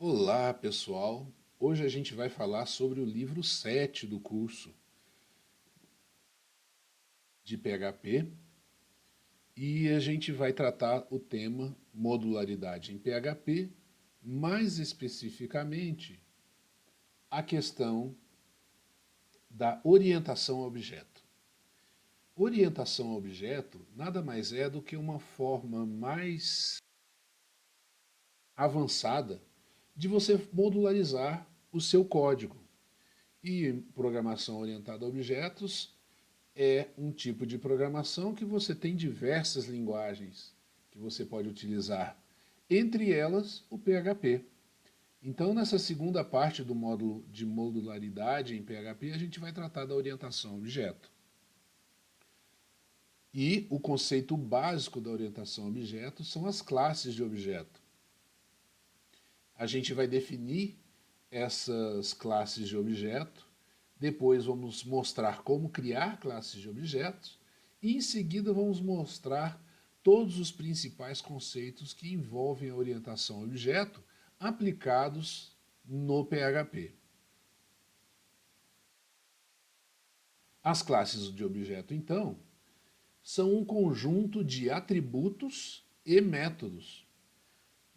Olá, pessoal! Hoje a gente vai falar sobre o livro 7 do curso de PHP e a gente vai tratar o tema modularidade em PHP, mais especificamente a questão da orientação a objeto. Orientação a objeto nada mais é do que uma forma mais avançada de você modularizar o seu código. E programação orientada a objetos é um tipo de programação que você tem diversas linguagens que você pode utilizar, entre elas o PHP. Então, nessa segunda parte do módulo de modularidade em PHP, a gente vai tratar da orientação a objeto. E o conceito básico da orientação a objeto são as classes de objeto. A gente vai definir essas classes de objeto, depois vamos mostrar como criar classes de objetos e em seguida vamos mostrar todos os principais conceitos que envolvem a orientação a objeto aplicados no PHP. As classes de objeto, então, são um conjunto de atributos e métodos.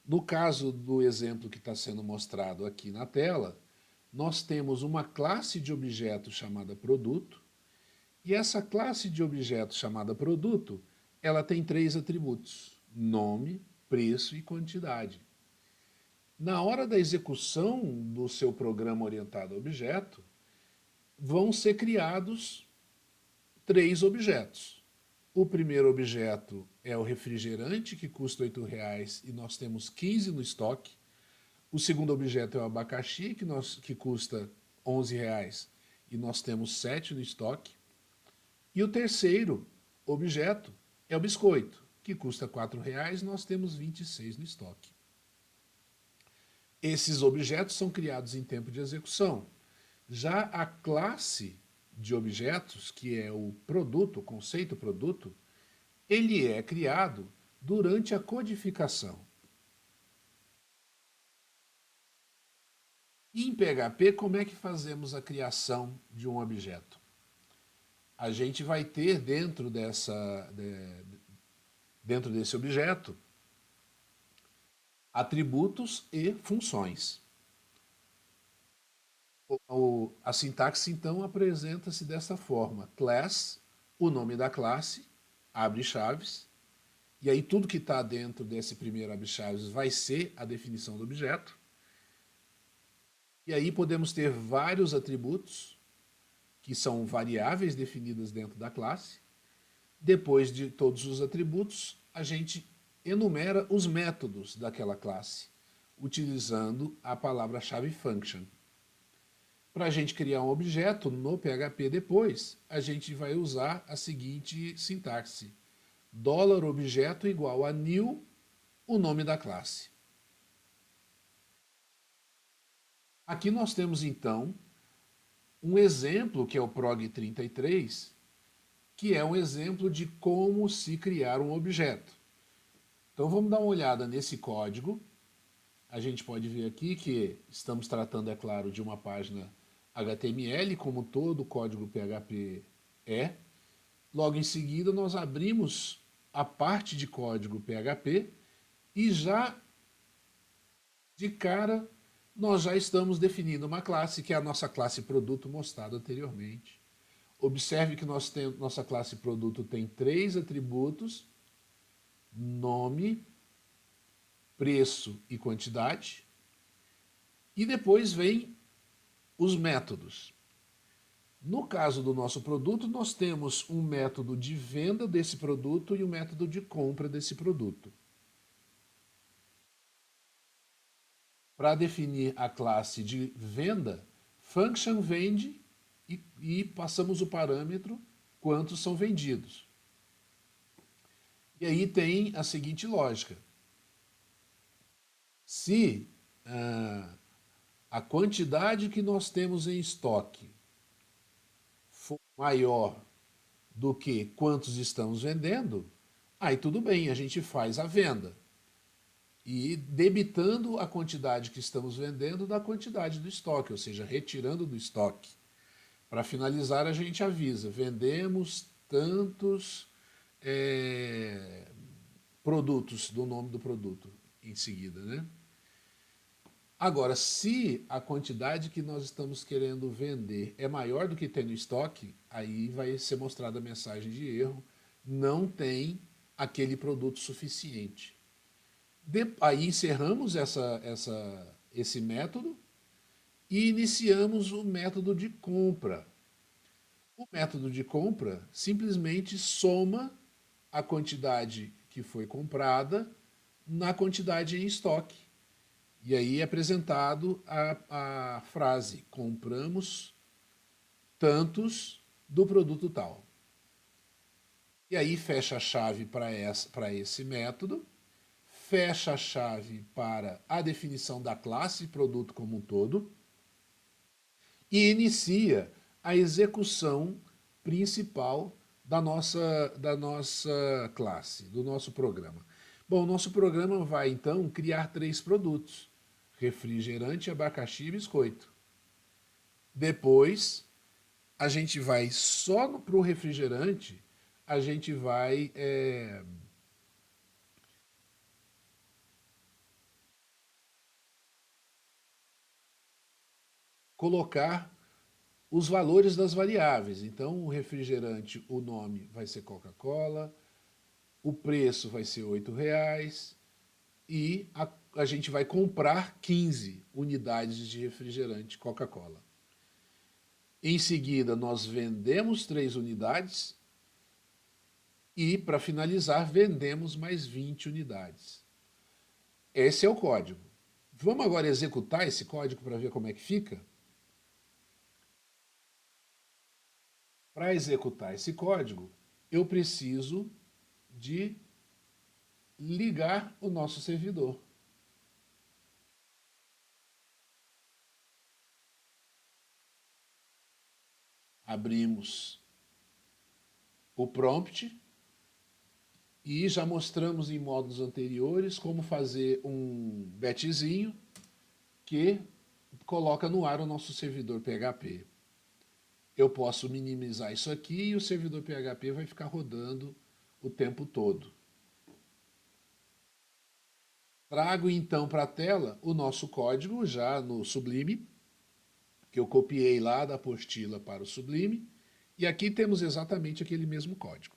No caso do exemplo que está sendo mostrado aqui na tela, nós temos uma classe de objeto chamada produto, e essa classe de objeto chamada produto, ela tem três atributos: nome, preço e quantidade. Na hora da execução do seu programa orientado a objeto, vão ser criados três objetos. O primeiro objeto é o refrigerante, que custa R$ 8 e nós temos 15 no estoque. O segundo objeto é o abacaxi, que custa R$ 11 e nós temos 7 no estoque. E o terceiro objeto é o biscoito, que custa R$ 4 e nós temos 26 no estoque. Esses objetos são criados em tempo de execução. Já a classe de objetos, que é o produto, o conceito produto, ele é criado durante a codificação. E em PHP, como é que fazemos a criação de um objeto? A gente vai ter dentro desse objeto atributos e funções. A sintaxe, então, apresenta-se dessa forma: class, o nome da classe, abre chaves, e aí tudo que está dentro desse primeiro abre chaves vai ser a definição do objeto. E aí podemos ter vários atributos, que são variáveis definidas dentro da classe. Depois de todos os atributos, a gente enumera os métodos daquela classe, utilizando a palavra-chave function. Para a gente criar um objeto no PHP depois, a gente vai usar a seguinte sintaxe: $objeto igual a new, o nome da classe. Aqui nós temos então um exemplo que é o prog33, que é um exemplo de como se criar um objeto. Então vamos dar uma olhada nesse código. A gente pode ver aqui que estamos tratando, é claro, de uma página HTML, como todo código PHP é. Logo em seguida, nós abrimos a parte de código PHP e já de cara nós já estamos definindo uma classe, que é a nossa classe produto mostrada anteriormente. Observe que nossa classe produto tem três atributos: nome, preço e quantidade. E depois vem os métodos. No caso do nosso produto, nós temos um método de venda desse produto e um método de compra desse produto. Para definir a classe de venda, function vende e passamos o parâmetro quantos são vendidos. E aí tem a seguinte lógica: se a quantidade que nós temos em estoque for maior do que quantos estamos vendendo, aí tudo bem, a gente faz a venda. e debitando a quantidade que estamos vendendo da quantidade do estoque, ou seja, retirando do estoque. Para finalizar, a gente avisa: vendemos tantos produtos, do nome do produto em seguida, né? Agora, se a quantidade que nós estamos querendo vender é maior do que tem no estoque, aí vai ser mostrada a mensagem de erro: não tem aquele produto suficiente. Aí encerramos esse método e iniciamos o método de compra. O método de compra simplesmente soma a quantidade que foi comprada na quantidade em estoque. E aí é apresentado a frase: compramos tantos do produto tal. E aí fecha a chave para esse método, fecha a chave para a definição da classe produto como um todo e inicia a execução principal da nossa classe, do nosso programa. Bom, o nosso programa vai então criar 3 produtos: refrigerante, abacaxi e biscoito. Depois, a gente vai só para o refrigerante, a gente vai colocar os valores das variáveis. Então, o refrigerante, o nome vai ser Coca-Cola, o preço vai ser R$ 8 e a gente vai comprar 15 unidades de refrigerante Coca-Cola. Em seguida, nós vendemos 3 unidades e, para finalizar, vendemos mais 20 unidades. Esse é o código. Vamos agora executar esse código para ver como é que fica? Para executar esse código, eu preciso de ligar o nosso servidor. Abrimos o prompt e já mostramos em módulos anteriores como fazer um batchzinho que coloca no ar o nosso servidor PHP. Eu posso minimizar isso aqui e o servidor PHP vai ficar rodando o tempo todo. Trago então para a tela o nosso código já no Sublime, que eu copiei lá da apostila para o Sublime, e aqui temos exatamente aquele mesmo código.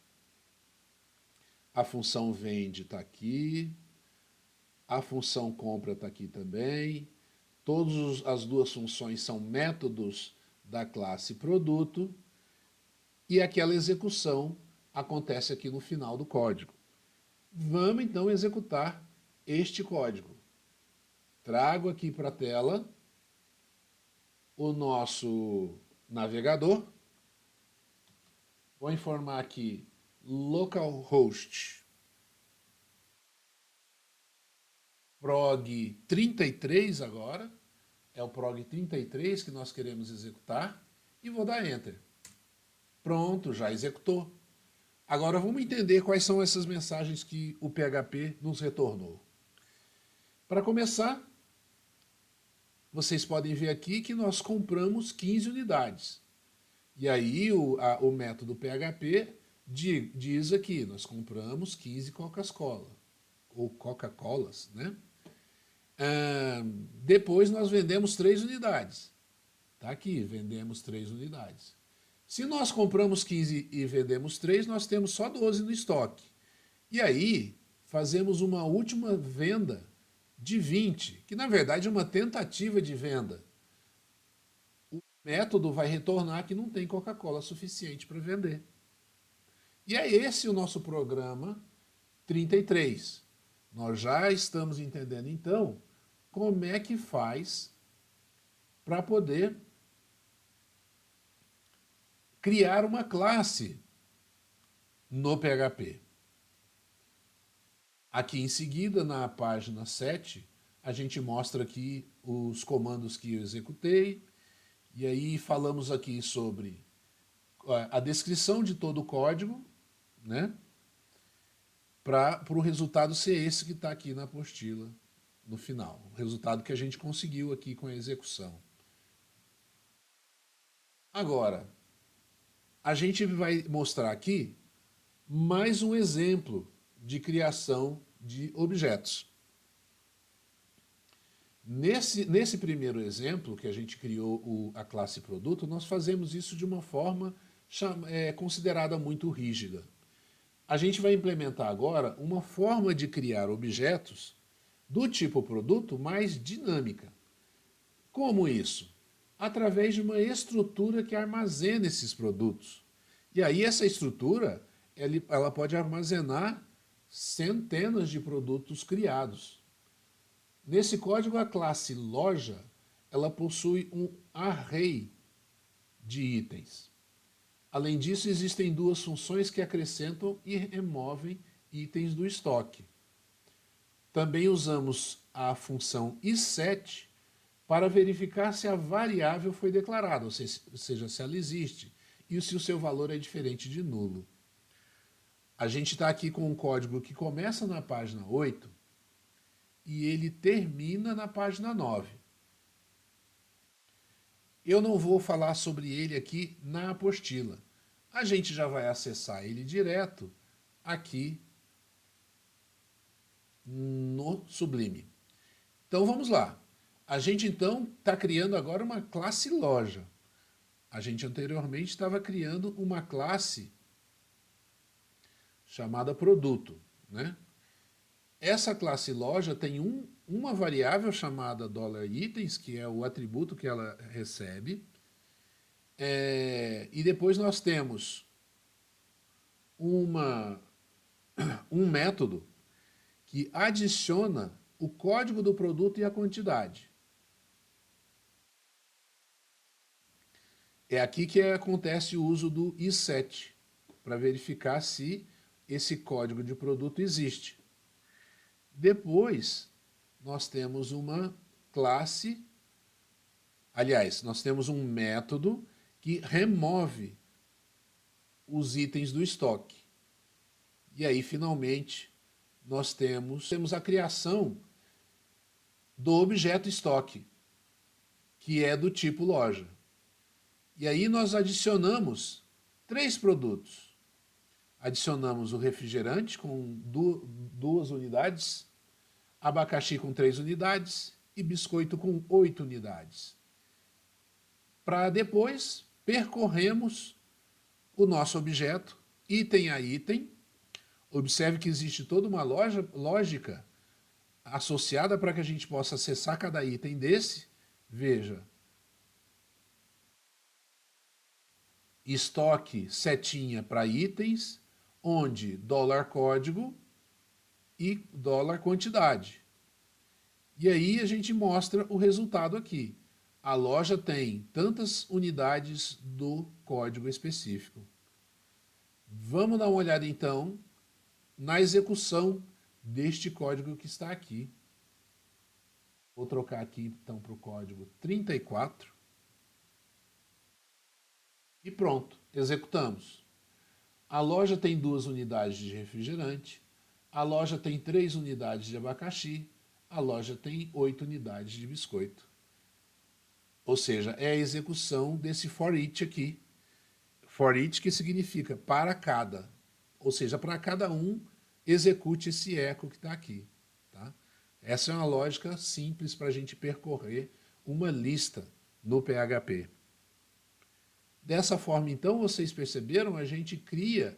A função vende está aqui, a função compra está aqui também, todas as duas funções são métodos da classe produto, e aquela execução acontece aqui no final do código. Vamos então executar este código. Trago aqui para a tela o nosso navegador. Vou informar aqui localhost prog 33 agora. É o prog 33 que nós queremos executar. E vou dar Enter. Pronto, já executou. Agora vamos entender quais são essas mensagens que o PHP nos retornou. Para começar, vocês podem ver aqui que nós compramos 15 unidades. E aí o método PHP diz aqui: nós compramos 15 Coca-Cola, ou Coca-Colas, né? Depois nós vendemos 3 unidades. Está aqui, vendemos 3 unidades. Se nós compramos 15 e vendemos 3, nós temos só 12 no estoque. E aí fazemos uma última venda de 20, que na verdade é uma tentativa de venda. O método vai retornar que não tem Coca-Cola suficiente para vender. E é esse o nosso programa 33. Nós já estamos entendendo então como é que faz para poder criar uma classe no PHP. Aqui em seguida, na página 7, a gente mostra aqui os comandos que eu executei, e aí falamos aqui sobre a descrição de todo o código, né? para o resultado ser esse que está aqui na apostila no final. O resultado que a gente conseguiu aqui com a execução. Agora, a gente vai mostrar aqui mais um exemplo de criação de objetos. Nesse primeiro exemplo, que a gente criou a classe produto, nós fazemos isso de uma forma considerada muito rígida. A gente vai implementar agora uma forma de criar objetos do tipo produto mais dinâmica. Como isso? Através de uma estrutura que armazena esses produtos. E aí essa estrutura ela pode armazenar centenas de produtos criados. Nesse código, a classe loja ela possui um array de itens. Além disso, existem duas funções que acrescentam e removem itens do estoque. Também usamos a função iset para verificar se a variável foi declarada, ou seja, se ela existe, e se o seu valor é diferente de nulo. A gente está aqui com um código que começa na página 8 e ele termina na página 9. Eu não vou falar sobre ele aqui na apostila. A gente já vai acessar ele direto aqui no Sublime. Então vamos lá. A gente então está criando agora uma classe loja. A gente anteriormente estava criando uma classe chamada produto, né? Essa classe loja tem uma variável chamada $itens, que é o atributo que ela recebe. E depois nós temos um método que adiciona o código do produto e a quantidade. É aqui que acontece o uso do iset, para verificar se esse código de produto existe. Depois, nós temos uma classe, aliás, nós temos um método que remove os itens do estoque. E aí, finalmente, nós temos a criação do objeto estoque, que é do tipo loja. E aí nós adicionamos 3 produtos. Adicionamos o refrigerante com 2 unidades, abacaxi com 3 unidades e biscoito com 8 unidades. Para depois percorremos o nosso objeto, item a item. Observe que existe toda uma lógica associada para que a gente possa acessar cada item desse. Veja, estoque setinha para itens, onde $código e $quantidade. E aí a gente mostra o resultado aqui. A loja tem tantas unidades do código específico. Vamos dar uma olhada então na execução deste código que está aqui. Vou trocar aqui então para o código 34. E pronto, executamos. A loja tem 2 unidades de refrigerante, a loja tem 3 unidades de abacaxi, a loja tem 8 unidades de biscoito. Ou seja, é a execução desse for each aqui. For each que significa para cada. Ou seja, para cada um, execute esse eco que está aqui. Tá? Essa é uma lógica simples para a gente percorrer uma lista no PHP. Dessa forma, então, vocês perceberam, a gente cria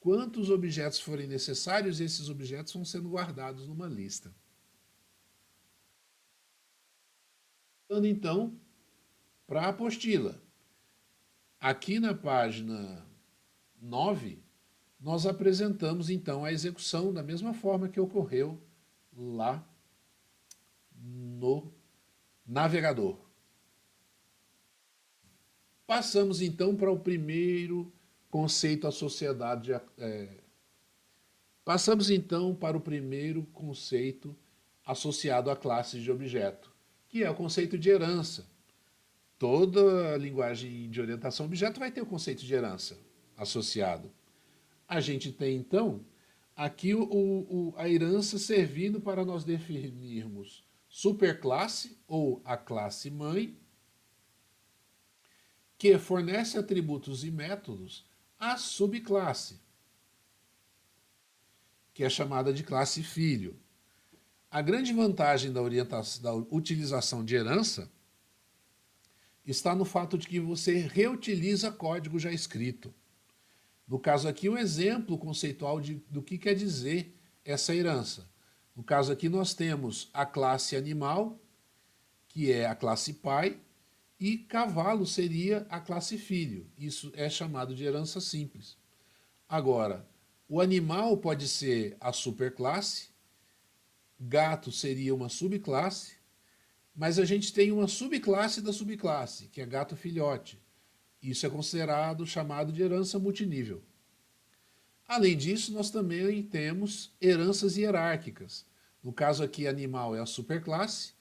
quantos objetos forem necessários e esses objetos vão sendo guardados numa lista. Então, para a apostila. Aqui na página 9, nós apresentamos então a execução da mesma forma que ocorreu lá no navegador. Passamos então para o primeiro conceito associado Passamos então para o primeiro conceito associado a classes de objeto, que é o conceito de herança. Toda linguagem de orientação a objeto vai ter o conceito de herança associado. A gente tem então Aqui a herança servindo para nós definirmos superclasse ou a classe mãe, que fornece atributos e métodos à subclasse, que é chamada de classe filho. A grande vantagem da utilização de herança está no fato de que você reutiliza código já escrito. No caso aqui, um exemplo conceitual do que quer dizer essa herança. No caso aqui, nós temos a classe animal, que é a classe pai, e cavalo seria a classe filho. Isso é chamado de herança simples. Agora, o animal pode ser a superclasse, gato seria uma subclasse, mas a gente tem uma subclasse da subclasse, que é gato filhote. Isso é considerado chamado de herança multinível. Além disso, nós também temos heranças hierárquicas. No caso aqui, animal é a superclasse,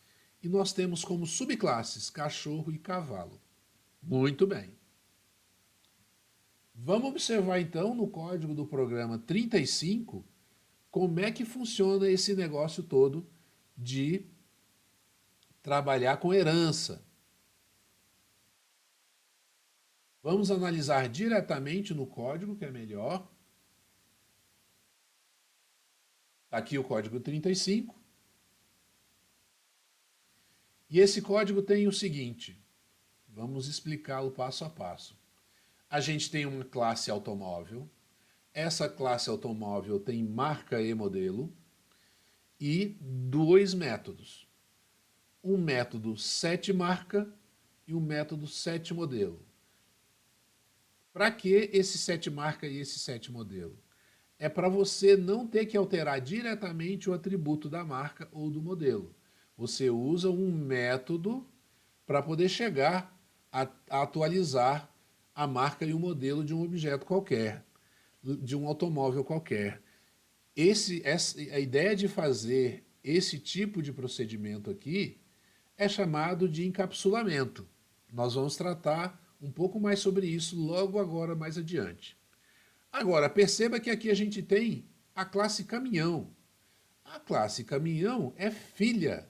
e nós temos como subclasses cachorro e cavalo. Muito bem. Vamos observar então no código do programa 35 como é que funciona esse negócio todo de trabalhar com herança. Vamos analisar diretamente no código, que é melhor. Aqui o código 35. E esse código tem o seguinte, vamos explicá-lo passo a passo. A gente tem uma classe automóvel, essa classe automóvel tem marca e modelo e dois métodos. Um método setMarca e um método setModelo. Para que esse setMarca e esse setModelo? É para você não ter que alterar diretamente o atributo da marca ou do modelo. Você usa um método para poder chegar a atualizar a marca e o modelo de um objeto qualquer, de um automóvel qualquer. A ideia de fazer esse tipo de procedimento aqui é chamado de encapsulamento. Nós vamos tratar um pouco mais sobre isso logo agora, mais adiante. Agora, perceba que aqui a gente tem a classe caminhão. A classe caminhão é filha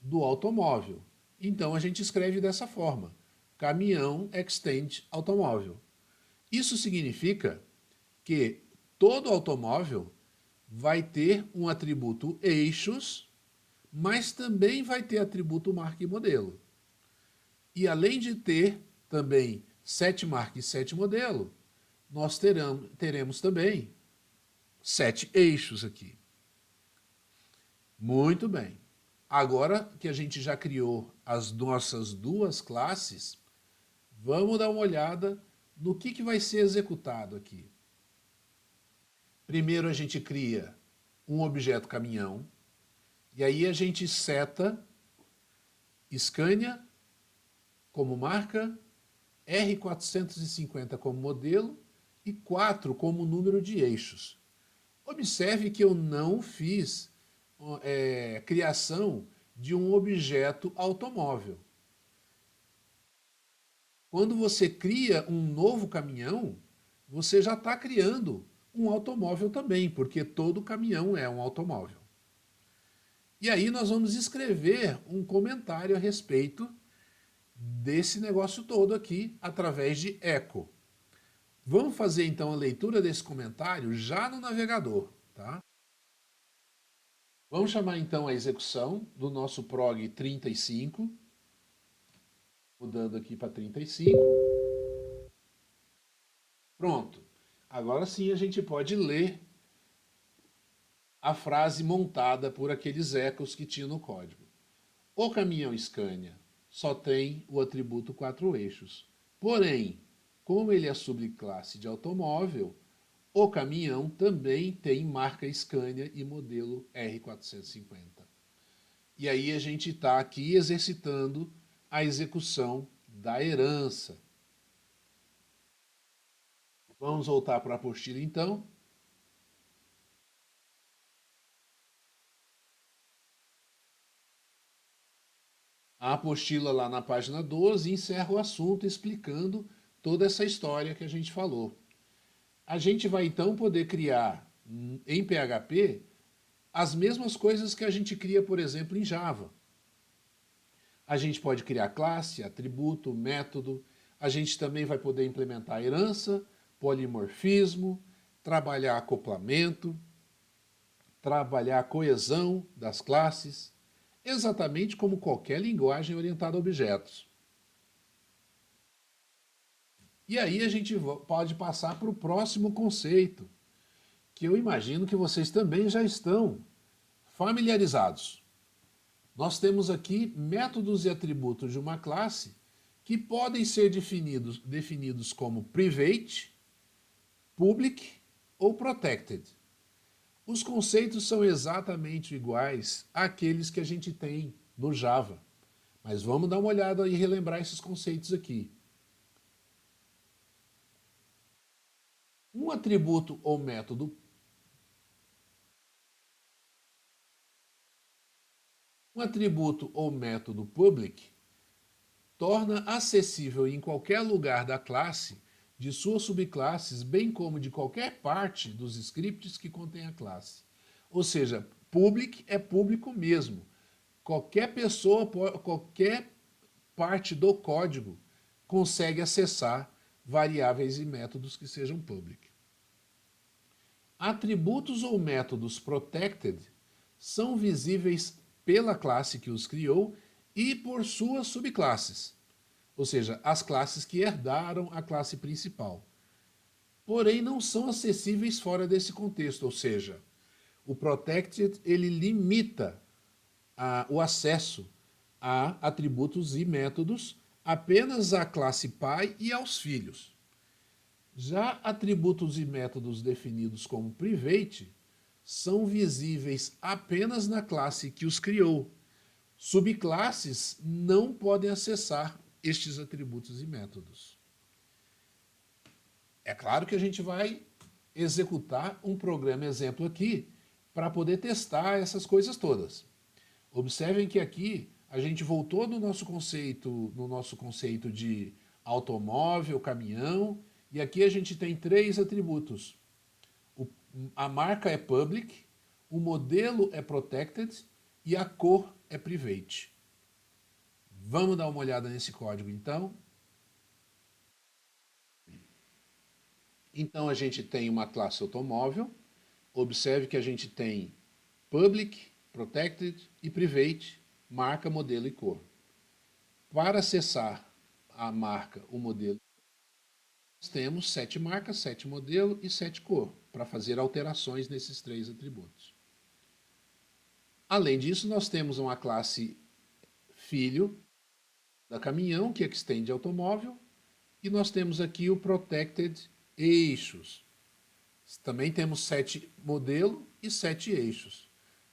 do automóvel. Então a gente escreve dessa forma: caminhão extend automóvel. Isso significa que todo automóvel vai ter um atributo eixos, mas também vai ter atributo marca e modelo. E além de ter também sete marca e sete modelo, nós teremos também 7 eixos aqui. Muito bem. Agora que a gente já criou as nossas duas classes, vamos dar uma olhada no que vai ser executado aqui. Primeiro a gente cria um objeto caminhão, e aí a gente seta Scania como marca, R450 como modelo e 4 como número de eixos. Observe que eu não fiz criação de um objeto automóvel. Quando você cria um novo caminhão, você já está criando um automóvel também, porque todo caminhão é um automóvel. E aí nós vamos escrever um comentário a respeito desse negócio todo aqui, através de echo. Vamos fazer então a leitura desse comentário já no navegador, tá? Vamos chamar então a execução do nosso prog 35, mudando aqui para 35. Pronto. Agora sim a gente pode ler a frase montada por aqueles ecos que tinha no código. O caminhão Scania só tem o atributo 4 eixos. Porém, como ele é subclasse de automóvel, o caminhão também tem marca Scania e modelo R450. E aí a gente está aqui exercitando a execução da herança. Vamos voltar para a apostila então. A apostila lá na página 12 encerra o assunto explicando toda essa história que a gente falou. A gente vai então poder criar em PHP as mesmas coisas que a gente cria, por exemplo, em Java. A gente pode criar classe, atributo, método. A gente também vai poder implementar herança, polimorfismo, trabalhar acoplamento, trabalhar a coesão das classes, exatamente como qualquer linguagem orientada a objetos. E aí a gente pode passar para o próximo conceito, que eu imagino que vocês também já estão familiarizados. Nós temos aqui métodos e atributos de uma classe que podem ser definidos como private, public ou protected. Os conceitos são exatamente iguais àqueles que a gente tem no Java. Mas vamos dar uma olhada e relembrar esses conceitos aqui. Um atributo ou método public torna acessível em qualquer lugar da classe, de suas subclasses, bem como de qualquer parte dos scripts que contém a classe. Ou seja, public é público mesmo. Qualquer pessoa, qualquer parte do código consegue acessar variáveis e métodos que sejam public. Atributos ou métodos protected são visíveis pela classe que os criou e por suas subclasses, ou seja, as classes que herdaram a classe principal. Porém, não são acessíveis fora desse contexto, ou seja, o protected ele limita o acesso a atributos e métodos apenas à classe pai e aos filhos. Já atributos e métodos definidos como private são visíveis apenas na classe que os criou. Subclasses não podem acessar estes atributos e métodos. É claro que a gente vai executar um programa exemplo aqui para poder testar essas coisas todas. Observem que aqui a gente voltou no nosso conceito de automóvel, caminhão, e aqui a gente tem 3 atributos. A marca é public, o modelo é protected e a cor é private. Vamos dar uma olhada nesse código então. Então a gente tem uma classe automóvel. Observe que a gente tem public, protected e private, marca, modelo e cor. Para acessar a marca, o modelo, nós temos 7 marcas, 7 modelo e 7 cor, para fazer alterações nesses 3 atributos. Além disso, nós temos uma classe filho da caminhão, que extende automóvel, e nós temos aqui o protected eixos. Também temos 7 modelo e 7 eixos.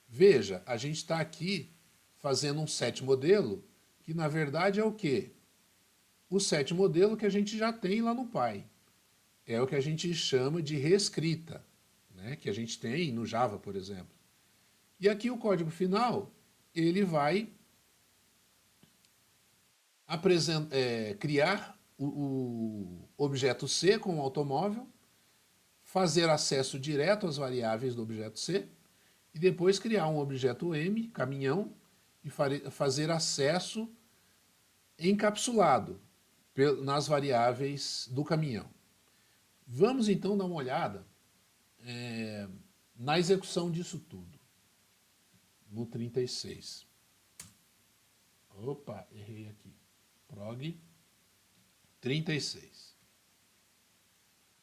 Veja, a gente está aqui fazendo um 7 modelo, que na verdade é o quê? O 7 modelo que a gente já tem lá no pai. É o que a gente chama de reescrita, né? Que a gente tem no Java, por exemplo. E aqui o código final, ele vai criar o objeto C com o automóvel, fazer acesso direto às variáveis do objeto C, e depois criar um objeto M, caminhão, e fazer acesso encapsulado nas variáveis do caminhão. Vamos então dar uma olhada na execução disso tudo, no 36. Opa, errei aqui. Prog 36.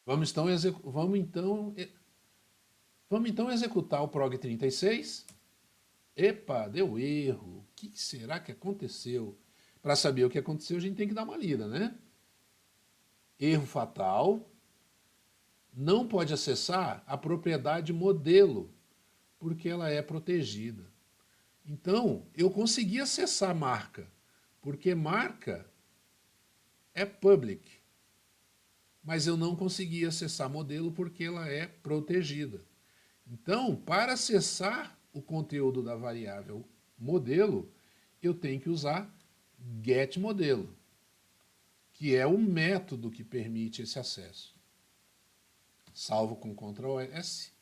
Vamos então executar o prog 36. Epa, deu erro. O que será que aconteceu? Para saber o que aconteceu, a gente tem que dar uma lida, né? Erro fatal. Não pode acessar a propriedade modelo, porque ela é protegida. Então, eu consegui acessar a marca, porque marca é public. Mas eu não consegui acessar modelo porque ela é protegida. Então, para acessar o conteúdo da variável modelo, eu tenho que usar getModelo, que é o método que permite esse acesso. Salvo com Ctrl+S.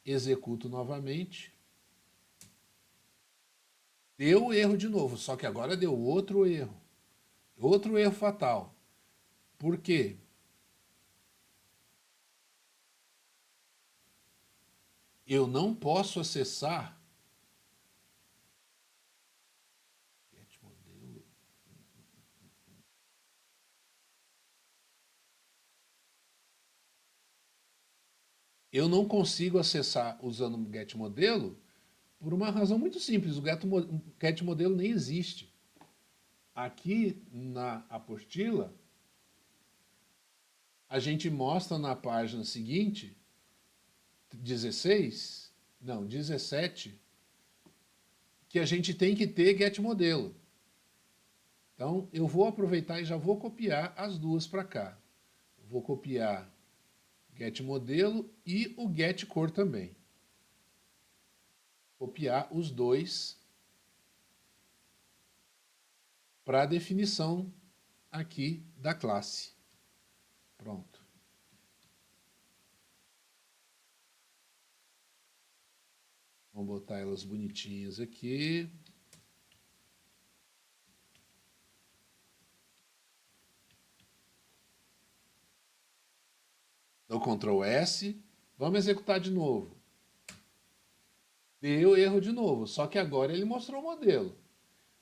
executo novamente. Deu erro de novo, só que agora deu outro erro. Outro erro fatal. Por quê? Eu não posso acessar get modelo. Eu não consigo acessar usando o get modelo por uma razão muito simples. O get modelo nem existe. Aqui na apostila, a gente mostra na página seguinte, 16, não, 17, que a gente tem que ter get modelo. Então, eu vou aproveitar e já vou copiar as duas para cá. Vou copiar get modelo e o get cor também. Copiar os dois para a definição aqui da classe. Pronto. Vamos botar elas bonitinhas aqui. Dou Ctrl S. Vamos executar de novo. Deu erro de novo, só que agora ele mostrou o modelo.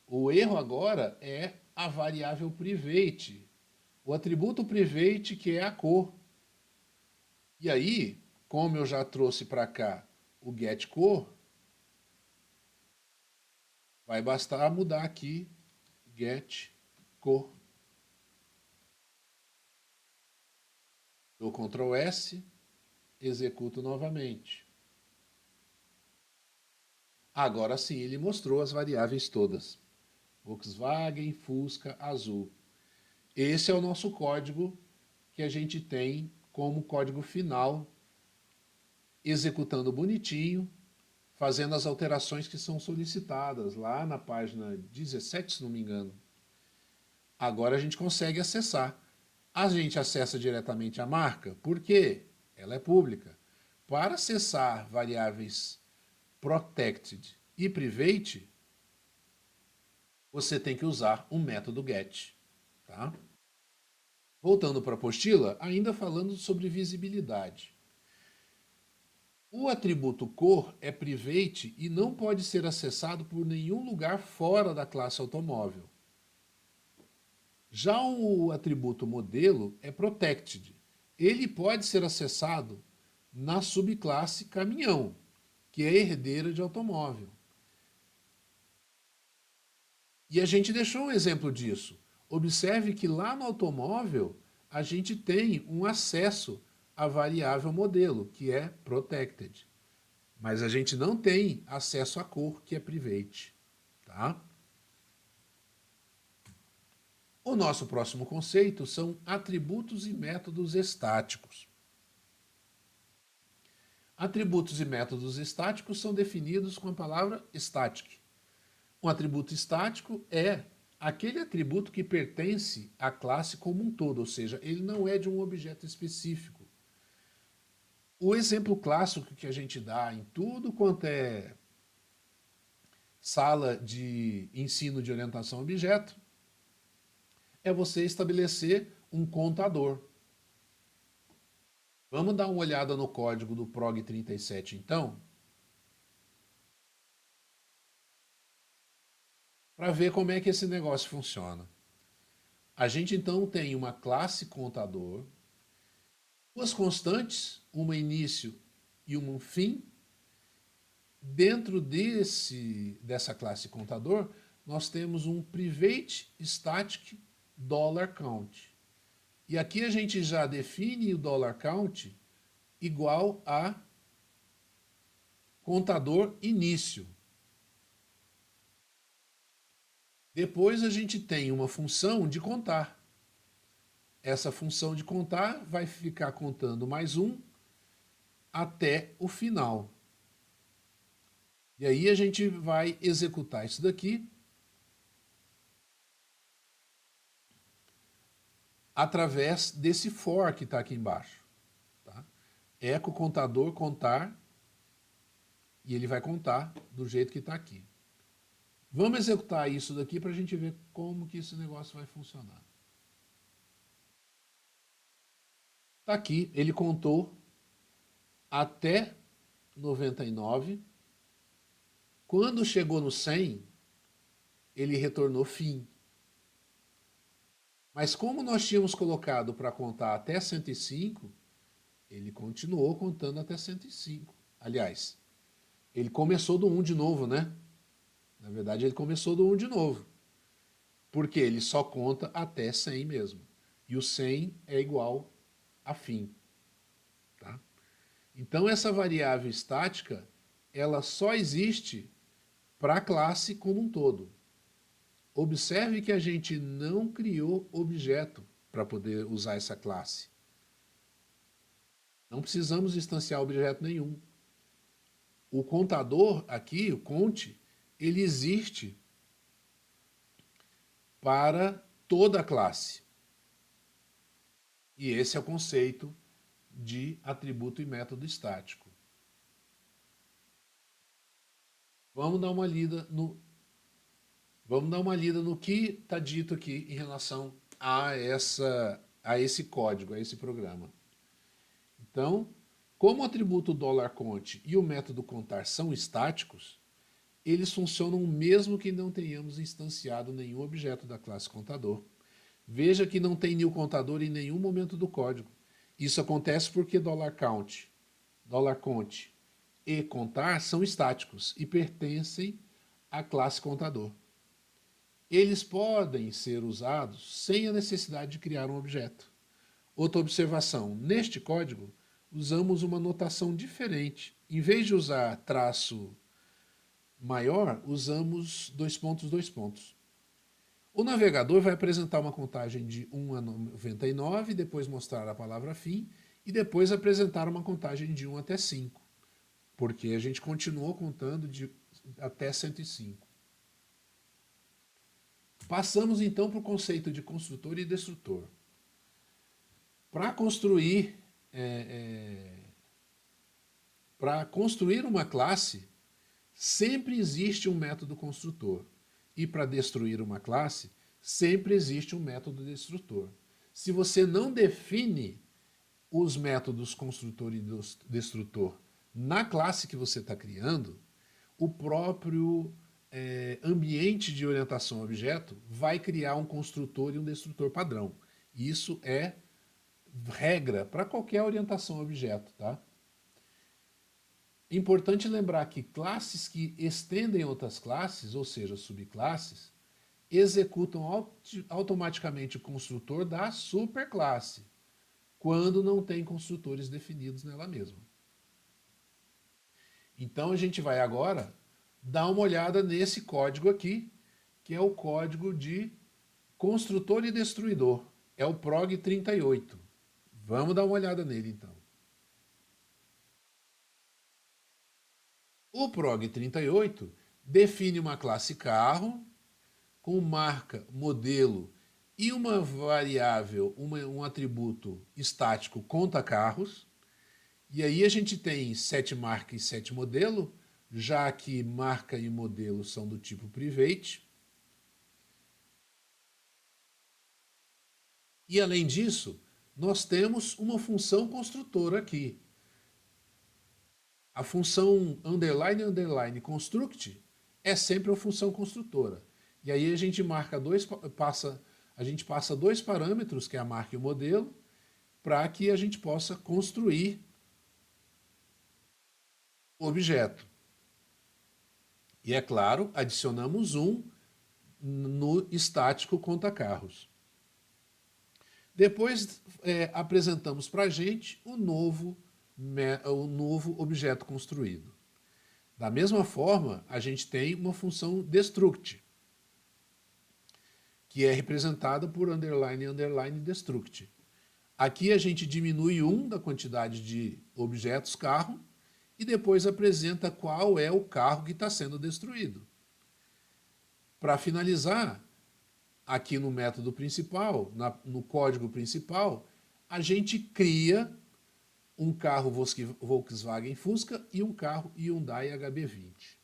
O erro agora é a variável private. O atributo private, que é a cor. E aí, como eu já trouxe para cá o getCor, vai bastar mudar aqui getCor. Dou Ctrl S, executo novamente. Agora sim, ele mostrou as variáveis todas. Volkswagen, Fusca, Azul. Esse é o nosso código que a gente tem como código final, executando bonitinho, fazendo as alterações que são solicitadas lá na página 17, se não me engano. Agora a gente consegue acessar. A gente acessa diretamente a marca, porque ela é pública. Para acessar variáveis protected e private, você tem que usar o método get. Tá? Voltando para a apostila, ainda falando sobre visibilidade. O atributo cor é private e não pode ser acessado por nenhum lugar fora da classe automóvel. Já o atributo modelo é protected. Ele pode ser acessado na subclasse caminhão, que é herdeira de automóvel. E a gente deixou um exemplo disso. Observe que lá no automóvel a gente tem um acesso à variável modelo, que é protected. Mas a gente não tem acesso à cor, que é private. Tá? O nosso próximo conceito são atributos e métodos estáticos. Atributos e métodos estáticos são definidos com a palavra static. Um atributo estático é aquele atributo que pertence à classe como um todo, ou seja, ele não é de um objeto específico. O exemplo clássico que a gente dá em tudo quanto é sala de ensino de orientação a objeto é você estabelecer um contador. Vamos dar uma olhada no código do PROG 37, então, para ver como é que esse negócio funciona. A gente então tem uma classe contador, duas constantes, uma início e um fim. Dentro dessa classe contador, nós temos um private static $count. E aqui a gente já define o $count igual a contador início. Depois a gente tem uma função de contar. Essa função de contar vai ficar contando mais um até o final. E aí a gente vai executar isso daqui através desse for que está aqui embaixo. Tá? Eco contador contar E ele vai contar do jeito que está aqui. Vamos executar isso daqui para a gente ver como que esse negócio vai funcionar. Está aqui, ele contou até 99. Quando chegou no 100, ele retornou fim. Mas como nós tínhamos colocado para contar até 105, ele continuou contando até 105. Aliás, ele começou do 1 de novo, né? Na verdade, ele começou do 1 de novo. Porque ele só conta até 100 mesmo. E o 100 é igual a fim. Tá? Então, essa variável estática, ela só existe para a classe como um todo. Observe que a gente não criou objeto para poder usar essa classe. Não precisamos instanciar objeto nenhum. O contador aqui, o conte, ele existe para toda a classe. E esse é o conceito de atributo e método estático. Vamos dar uma lida no que está dito aqui em relação a esse código, a esse programa. Então, como o atributo $conte e o método contar são estáticos, eles funcionam mesmo que não tenhamos instanciado nenhum objeto da classe contador. Veja que não tem new contador em nenhum momento do código. Isso acontece porque $count, $conte e contar são estáticos e pertencem à classe contador. Eles podem ser usados sem a necessidade de criar um objeto. Outra observação, neste código, usamos uma notação diferente. Em vez de usar traço maior, usamos dois pontos. O navegador vai apresentar uma contagem de 1 a 99, depois mostrar a palavra fim, e depois apresentar uma contagem de 1 até 5, porque a gente continuou contando até 105. Passamos então para o conceito de construtor e destrutor. Para construir uma classe, sempre existe um método construtor. E para destruir uma classe, sempre existe um método destrutor. Se você não define os métodos construtor e destrutor na classe que você está criando, o próprio ambiente de orientação a objeto vai criar um construtor e um destrutor padrão. Isso é regra para qualquer orientação a objeto, tá? Importante lembrar que classes que estendem outras classes, ou seja, subclasses, executam automaticamente o construtor da superclasse, quando não tem construtores definidos nela mesma. Então a gente vai agora dar uma olhada nesse código aqui, que é o código de construtor e destruidor. É o prog 38. Vamos dar uma olhada nele então. O prog 38 define uma classe carro com marca, modelo e uma variável, um atributo estático conta carros. E aí a gente tem 7 marca e 7 modelo, já que marca e modelo são do tipo private. E além disso, nós temos uma função construtora aqui. A função underline construct é sempre uma função construtora. E aí a gente passa dois parâmetros, que é a marca e o modelo, para que a gente possa construir o objeto. E é claro, adicionamos um no estático conta carros. Depois apresentamos para a gente o novo objeto construído. Da mesma forma, a gente tem uma função destruct, que é representada por underline destruct. Aqui a gente diminui 1 da quantidade de objetos carro e depois apresenta qual é o carro que está sendo destruído. Para finalizar, aqui no método principal, no código principal, a gente cria um carro Volkswagen Fusca e um carro Hyundai HB20.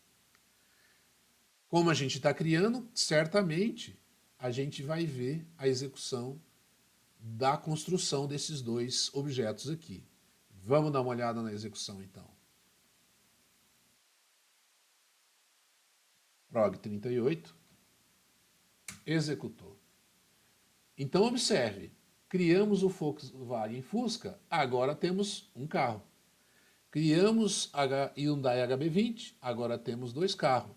Como a gente está criando, certamente a gente vai ver a execução da construção desses dois objetos aqui. Vamos dar uma olhada na execução então. Prog 38, executou. Então observe, criamos o Volkswagen Fusca, agora temos um carro. Criamos a Hyundai HB20, agora temos dois carros.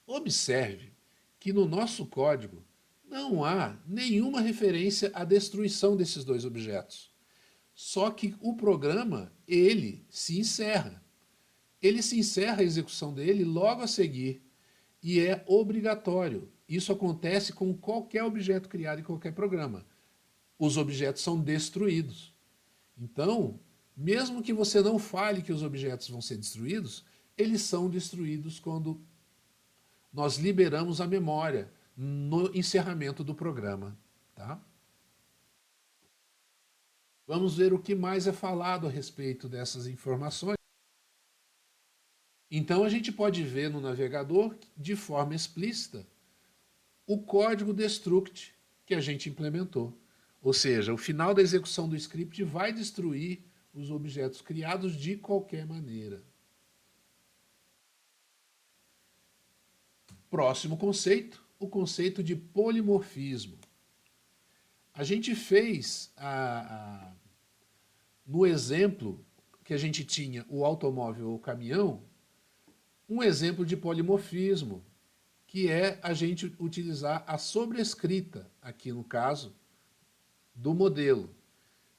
Observe que no nosso código não há nenhuma referência à destruição desses dois objetos. Só que o programa, ele se encerra. Ele se encerra a execução dele logo a seguir. E é obrigatório. Isso acontece com qualquer objeto criado em qualquer programa. Os objetos são destruídos. Então, mesmo que você não fale que os objetos vão ser destruídos, eles são destruídos quando nós liberamos a memória no encerramento do programa. Tá? Vamos ver o que mais é falado a respeito dessas informações. Então a gente pode ver no navegador, de forma explícita, o código destruct que a gente implementou. Ou seja, o final da execução do script vai destruir os objetos criados de qualquer maneira. Próximo conceito, o conceito de polimorfismo. A gente fez, no exemplo que a gente tinha o automóvel ou o caminhão, um exemplo de polimorfismo, que é a gente utilizar a sobrescrita, aqui no caso, do modelo.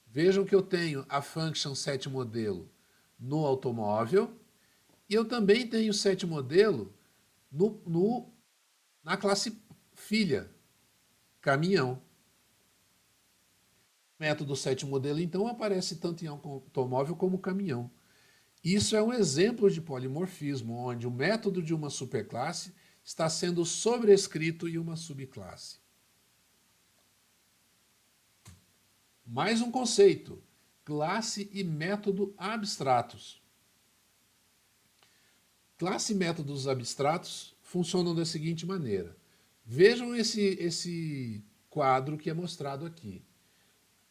Vejam que eu tenho a function setModelo no automóvel e eu também tenho setModelo na classe filha, caminhão. O método setModelo, então, aparece tanto em automóvel como caminhão. Isso é um exemplo de polimorfismo, onde o método de uma superclasse está sendo sobrescrito em uma subclasse. Mais um conceito, classe e método abstratos. Classe e métodos abstratos funcionam da seguinte maneira. Vejam esse quadro que é mostrado aqui.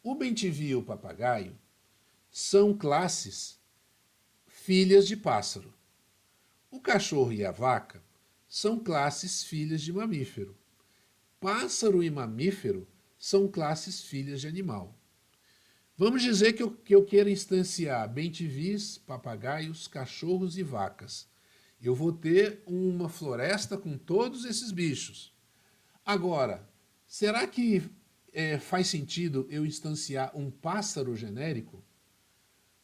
O bem-te-vi e o papagaio são classes filhas de pássaro. O cachorro e a vaca são classes filhas de mamífero. Pássaro e mamífero são classes filhas de animal. Vamos dizer que eu queira instanciar bem-te-vis, papagaios, cachorros e vacas. Eu vou ter uma floresta com todos esses bichos. Agora, será que faz sentido eu instanciar um pássaro genérico?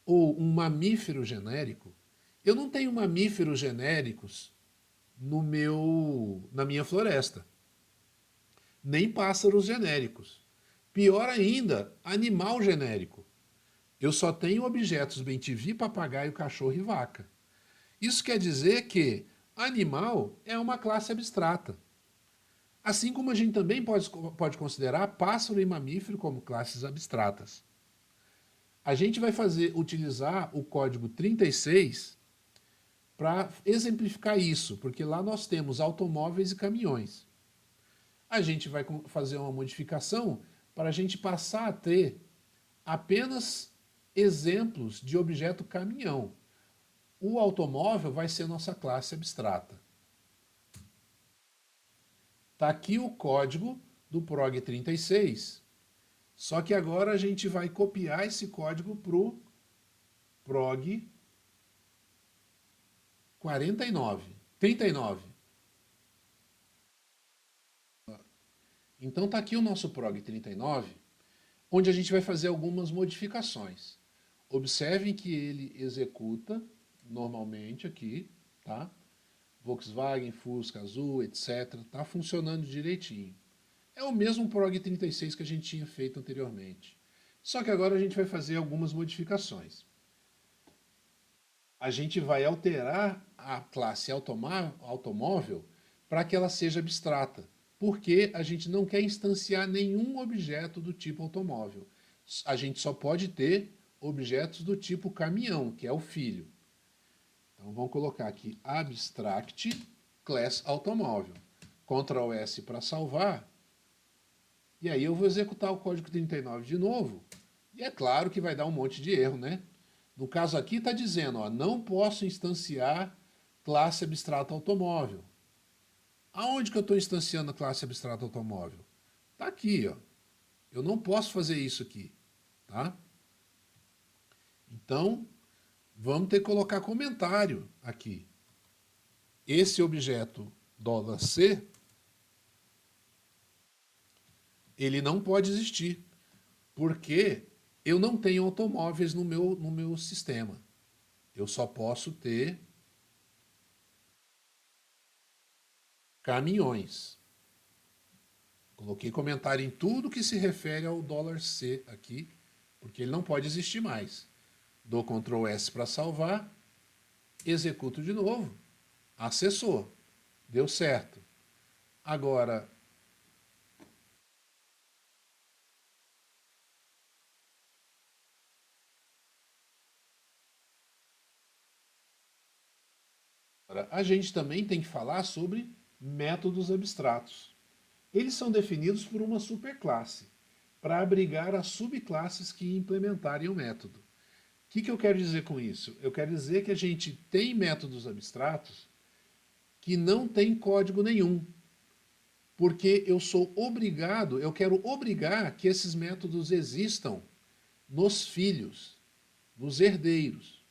Ou um mamífero genérico? Eu não tenho mamíferos genéricos na minha floresta. Nem pássaros genéricos. Pior ainda, animal genérico. Eu só tenho objetos bem-te-vi, papagaio, cachorro e vaca. Isso quer dizer que animal é uma classe abstrata. Assim como a gente também pode considerar pássaro e mamífero como classes abstratas. A gente vai utilizar o código 36 para exemplificar isso, porque lá nós temos automóveis e caminhões. A gente vai fazer uma modificação para a gente passar a ter apenas exemplos de objeto caminhão. O automóvel vai ser nossa classe abstrata. Está aqui o código do prog 36, só que agora a gente vai copiar esse código para o prog 39. Então está aqui o nosso prog 39, onde a gente vai fazer algumas modificações. Observem que ele executa normalmente aqui, tá? Volkswagen, Fusca, Azul, etc. Está funcionando direitinho. É o mesmo prog 36 que a gente tinha feito anteriormente. Só que agora a gente vai fazer algumas modificações. A gente vai alterar a classe automóvel para que ela seja abstrata, porque a gente não quer instanciar nenhum objeto do tipo automóvel. A gente só pode ter objetos do tipo caminhão, que é o filho. Então vamos colocar aqui abstract class automóvel. Ctrl S para salvar. E aí eu vou executar o código 39 de novo. E é claro que vai dar um monte de erro, né? No caso aqui está dizendo, ó, não posso instanciar classe abstrata automóvel. Aonde que eu estou instanciando a classe abstrata automóvel? Está aqui, ó. Eu não posso fazer isso aqui, tá? Então, vamos ter que colocar comentário aqui. Esse objeto $C, ele não pode existir, porque eu não tenho automóveis no meu sistema. Eu só posso ter caminhões. Coloquei comentário em tudo que se refere ao $C aqui, porque ele não pode existir mais. Dou Ctrl S para salvar, executo de novo, acessou, deu certo. Agora, a gente também tem que falar sobre métodos abstratos. Eles são definidos por uma superclasse, para abrigar as subclasses que implementarem o método. O que eu quero dizer com isso? Eu quero dizer que a gente tem métodos abstratos que não tem código nenhum, porque eu sou obrigado, eu quero obrigar que esses métodos existam nos filhos, nos herdeiros.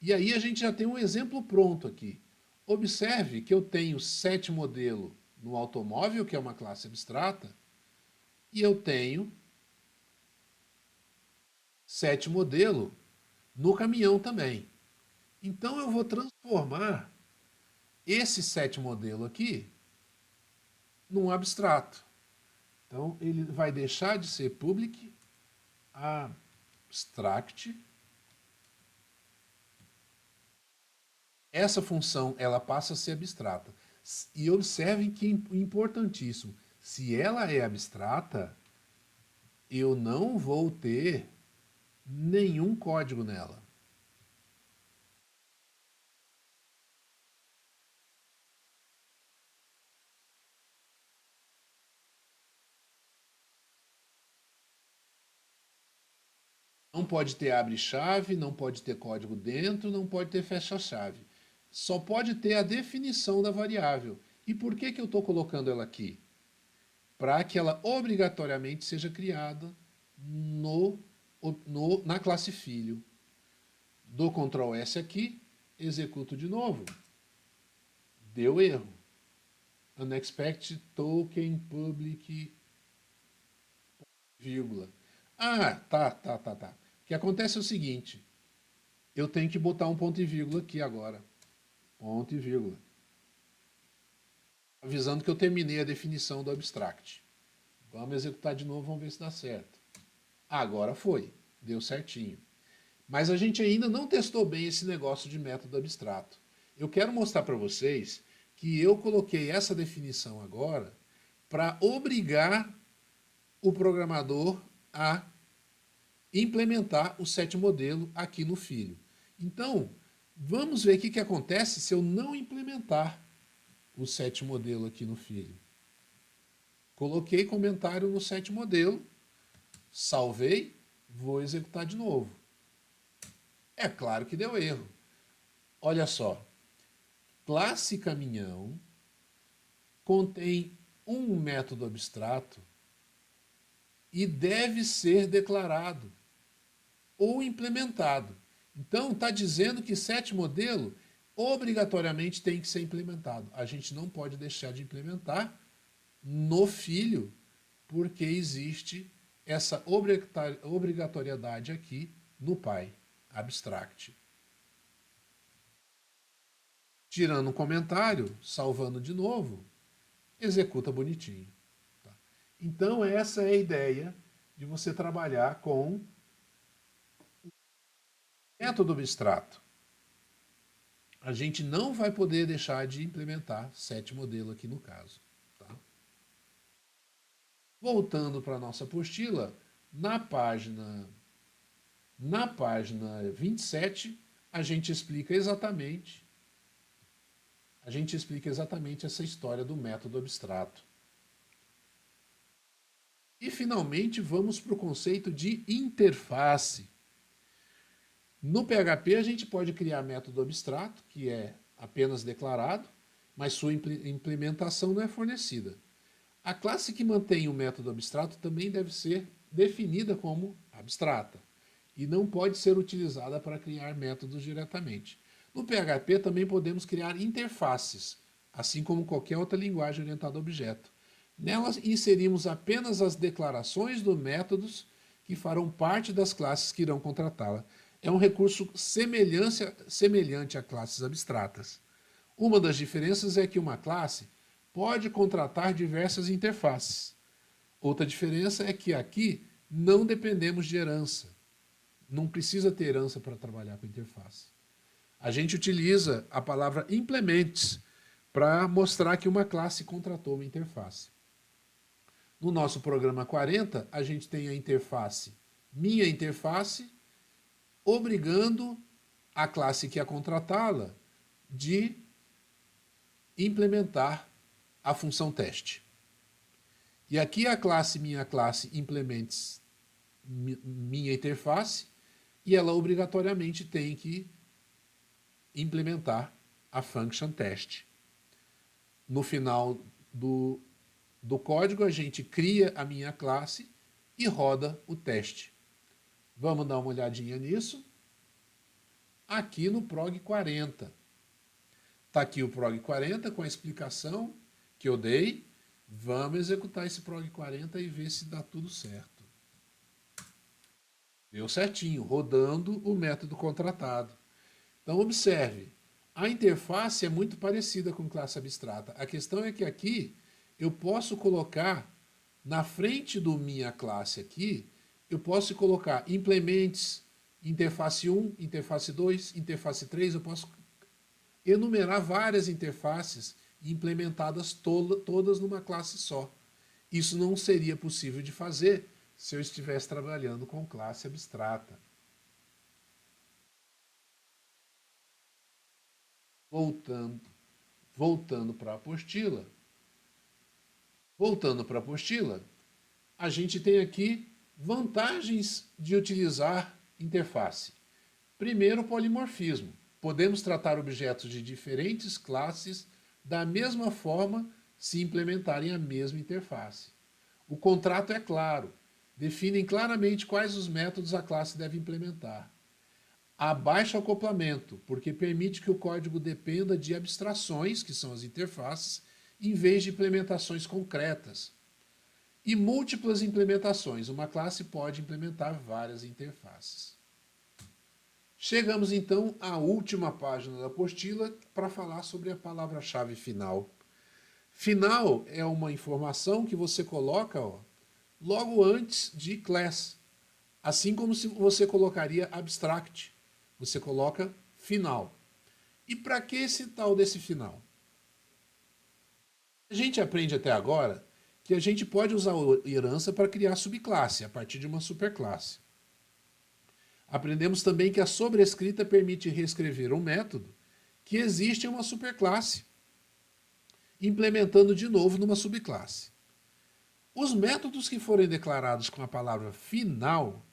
E aí a gente já tem um exemplo pronto aqui. Observe que eu tenho set modelo no automóvel, que é uma classe abstrata, e eu tenho set modelo no caminhão também. Então eu vou transformar esse set modelo aqui num abstrato. Então ele vai deixar de ser public abstract. Essa função ela passa a ser abstrata. E observem que é importantíssimo. Se ela é abstrata, eu não vou ter nenhum código nela. Não pode ter abre-chave, não pode ter código dentro, não pode ter fecha-chave. Só pode ter a definição da variável. E por que eu estou colocando ela aqui? Para que ela obrigatoriamente seja criada na classe filho. Dou Ctrl S aqui, executo de novo. Deu erro. Unexpected token public, vírgula. Ah, tá. O que acontece é o seguinte, eu tenho que botar um ponto e vírgula aqui agora. Ponto e vírgula. Avisando que eu terminei a definição do abstract. Vamos executar de novo, vamos ver se dá certo. Agora foi, deu certinho. Mas a gente ainda não testou bem esse negócio de método abstrato. Eu quero mostrar para vocês que eu coloquei essa definição agora para obrigar o programador a implementar o set modelo aqui no filho. Então, vamos ver o que acontece se eu não implementar o set modelo aqui no filho. Coloquei comentário no set modelo, salvei, vou executar de novo. É claro que deu erro. Olha só, classe caminhão contém um método abstrato e deve ser declarado ou implementado. Então, está dizendo que set modelo obrigatoriamente tem que ser implementado. A gente não pode deixar de implementar no filho, porque existe essa obrigatoriedade aqui no pai, abstract. Tirando um comentário, salvando de novo, executa bonitinho. Tá? Então, essa é a ideia de você trabalhar com método abstrato. A gente não vai poder deixar de implementar set modelo aqui no caso. Tá? Voltando para a nossa apostila, Na página 27, a gente explica exatamente essa história do método abstrato. E, finalmente, vamos para o conceito de interface. No PHP, a gente pode criar método abstrato, que é apenas declarado, mas sua implementação não é fornecida. A classe que mantém o método abstrato também deve ser definida como abstrata e não pode ser utilizada para criar métodos diretamente. No PHP também podemos criar interfaces, assim como qualquer outra linguagem orientada a objeto. Nelas inserimos apenas as declarações dos métodos que farão parte das classes que irão contratá-la. É um recurso semelhante a classes abstratas. Uma das diferenças é que uma classe pode contratar diversas interfaces. Outra diferença é que aqui não dependemos de herança. Não precisa ter herança para trabalhar com interface. A gente utiliza a palavra implements para mostrar que uma classe contratou uma interface. No nosso programa 40, a gente tem a interface minha interface, obrigando a classe que ia contratá-la de implementar a função teste. E aqui a classe minha classe implements minha interface e ela obrigatoriamente tem que implementar a function test. No final do código, a gente cria a minha classe e roda o teste. Vamos dar uma olhadinha nisso. Aqui no prog 40. Está aqui o prog 40 com a explicação que eu dei. Vamos executar esse prog 40 e ver se dá tudo certo. Deu certinho, rodando o método contratado. Então, observe, a interface é muito parecida com classe abstrata. A questão é que aqui eu posso colocar na frente do minha classe aqui, eu posso colocar implements, interface 1, interface 2, interface 3, eu posso enumerar várias interfaces implementadas todas numa classe só. Isso não seria possível de fazer se eu estivesse trabalhando com classe abstrata. Voltando para a apostila. Voltando para a apostila, a gente tem aqui vantagens de utilizar interface. Primeiro, polimorfismo. Podemos tratar objetos de diferentes classes da mesma forma se implementarem a mesma interface. O contrato é claro, definem claramente quais os métodos a classe deve implementar. Há baixo acoplamento, porque permite que o código dependa de abstrações, que são as interfaces, em vez de implementações concretas. E múltiplas implementações. Uma classe pode implementar várias interfaces. Chegamos então à última página da apostila para falar sobre a palavra-chave final. Final é uma informação que você coloca logo antes de class. Assim como se você colocaria abstract. Você coloca final. E para que esse tal desse final? A gente aprende até agora que a gente pode usar a herança para criar subclasse a partir de uma superclasse. Aprendemos também que a sobrescrita permite reescrever um método que existe em uma superclasse, implementando de novo numa subclasse. Os métodos que forem declarados com a palavra final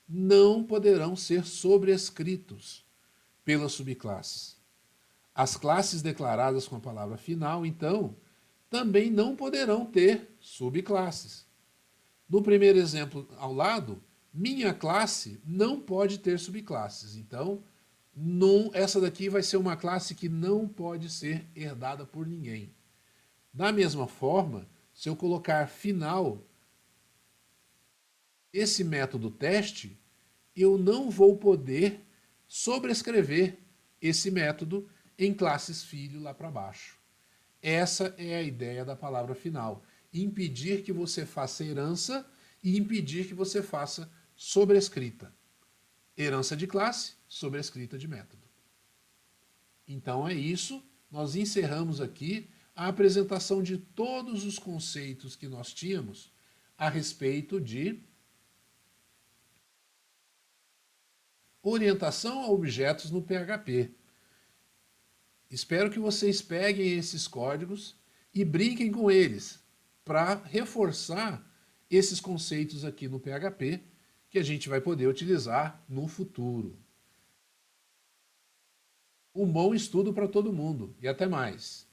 não poderão ser sobrescritos pelas subclasses. As classes declaradas com a palavra final, então, também não poderão ter subclasses. No primeiro exemplo ao lado, minha classe não pode ter subclasses. Então, essa daqui vai ser uma classe que não pode ser herdada por ninguém. Da mesma forma, se eu colocar final, esse método teste, eu não vou poder sobrescrever esse método em classes filho lá para baixo. Essa é a ideia da palavra final. Impedir que você faça herança e impedir que você faça sobrescrita. Herança de classe, sobrescrita de método. Então é isso. Nós encerramos aqui a apresentação de todos os conceitos que nós tínhamos a respeito de orientação a objetos no PHP. Espero que vocês peguem esses códigos e brinquem com eles para reforçar esses conceitos aqui no PHP que a gente vai poder utilizar no futuro. Um bom estudo para todo mundo e até mais!